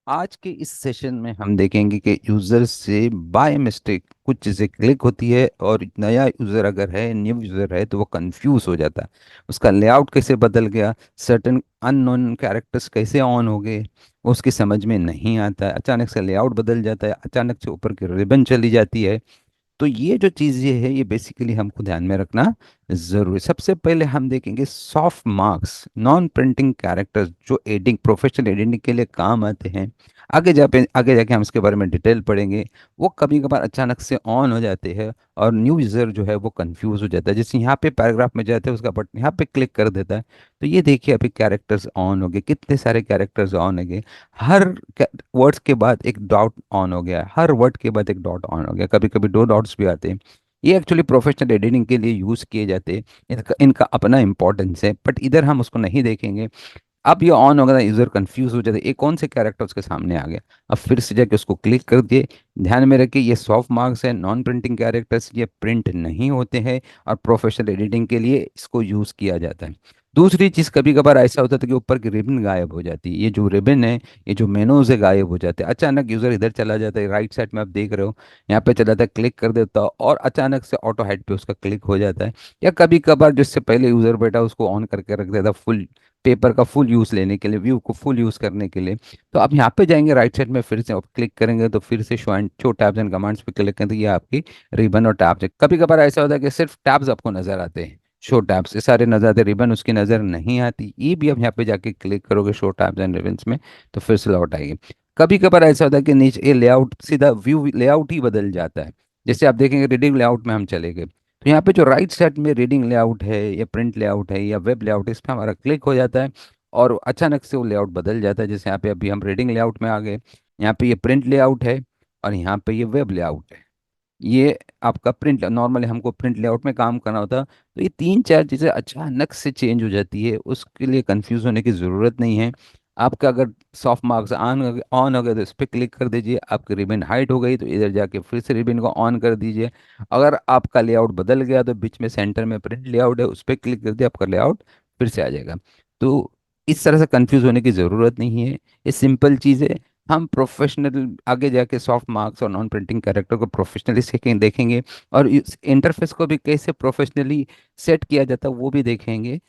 आज के इस सेशन में हम देखेंगे कि यूज़र से बाय मिस्टेक कुछ चीज़ें क्लिक होती है और नया यूज़र अगर है, न्यू यूज़र है, तो वो कंफ्यूज हो जाता है। उसका लेआउट कैसे बदल गया, सर्टेन अननोन कैरेक्टर्स कैसे ऑन हो गए, वो उसकी समझ में नहीं आता है। अचानक से लेआउट बदल जाता है, अचानक से ऊपर की रिबन चली जाती है। तो ये जो चीज़ ये है, ये बेसिकली हमको ध्यान में रखना जरूरी है। सबसे पहले हम देखेंगे soft marks, non printing characters जो एडिटिंग, प्रोफेशनल एडिटिंग के लिए काम आते हैं। आगे जाके हम इसके बारे में डिटेल पढ़ेंगे। वो कभी कभार अचानक से ऑन हो जाते हैं और न्यू यूज़र जो है वो कंफ्यूज हो जाता है। जैसे यहाँ पे पैराग्राफ में जाते हैं, उसका बटन यहाँ पे क्लिक कर देता है, तो ये देखिए अभी कैरेक्टर्स ऑन हो गए, कितने सारे कैरेक्टर्स ऑन हो गए। हर वर्ड्स के बाद एक डॉट ऑन हो गया, हर वर्ड के बाद एक डॉट ऑन हो गया, कभी कभी दो डॉट्स भी आते हैं। ये एक्चुअली प्रोफेशनल एडिटिंग के लिए यूज़ किए जाते हैं। इनका इनका अपना इंपॉर्टेंस है, बट इधर हम उसको नहीं देखेंगे। अब ये ऑन हो गया, यूजर कंफ्यूज हो जाता है, ये कौन से कैरेक्टर उसके सामने आ गया। अब फिर से जाके उसको क्लिक कर दिए। ध्यान में रखिए, ये सॉफ्ट मार्क्स है, नॉन प्रिंटिंग कैरेक्टर्स, ये प्रिंट नहीं होते हैं और प्रोफेशनल एडिटिंग के लिए इसको यूज किया जाता है। दूसरी चीज, कभी कभार ऐसा होता था कि ऊपर की रिबन गायब हो जाती है। ये जो रिबन है, ये जो मेनूज है, गायब हो जाते हैं। अचानक यूजर इधर चला जाता है, राइट साइड में आप देख रहे हो, यहाँ पे चला जाता है, क्लिक कर देता है और अचानक से ऑटो हेड पे उसका क्लिक हो जाता है। या कभी कभार जिससे पहले यूजर बैठा उसको ऑन करके रख देता, फुल पेपर का फुल यूज़ लेने के लिए, व्यू को फुल यूज़ करने के लिए। तो आप यहाँ पे जाएंगे, राइट साइड में फिर से आप क्लिक करेंगे, तो फिर से show and show tabs and commands पे क्लिक करें, तो ये आपकी रिबन और टैब्स है। कभी कभार ऐसा होता है कि सिर्फ टैब्स आपको नजर आते हैं, शो टैब्स ये सारे नजर आते हैं, रिबन उसकी नजर नहीं आती। ये भी आप यहाँ पे जाके क्लिक करोगे शो टैब्स एंड रिबन्स में, तो फिर से लौट आएगी। कभी कभार ऐसा होता है कि नीचे ये लेआउट, सीधा व्यू लेआउट ही बदल जाता है। जैसे आप देखेंगे, रीडिंग लेआउट में हम चले गए, तो यहाँ पे जो राइट साइड में रीडिंग लेआउट है या प्रिंट लेआउट है या वेब लेआउट है, इस पर हमारा क्लिक हो जाता है और अचानक से वो लेआउट बदल जाता है। जैसे यहाँ पे अभी हम रीडिंग लेआउट में आ गए, यहाँ पे ये प्रिंट लेआउट है और यहाँ पे ये वेब लेआउट है। ये आपका प्रिंट, नॉर्मली हमको प्रिंट लेआउट में काम करना होता, तो ये तीन चार चीज़ें अचानक से चेंज हो जाती है, उसके लिए कंफ्यूज होने की ज़रूरत नहीं है। आपका अगर सॉफ्ट मार्क्स ऑन हो गए तो इस पर क्लिक कर दीजिए, आपकी रिबन हाइट हो गई तो इधर जाके फिर से रिबन को ऑन कर दीजिए। अगर आपका लेआउट बदल गया तो बीच में सेंटर में प्रिंट लेआउट है, उस पर क्लिक कर दिया, आपका लेआउट फिर से आ जाएगा। तो इस तरह से कंफ्यूज होने की ज़रूरत नहीं है, ये सिंपल चीज़ है। हम प्रोफेशनल आगे जाके सॉफ्ट मार्क्स और नॉन प्रिंटिंग कैरेक्टर को प्रोफेशनली सीखेंगे, देखेंगे, और इस इंटरफेस को भी कैसे प्रोफेशनली सेट किया जाता है वो भी देखेंगे।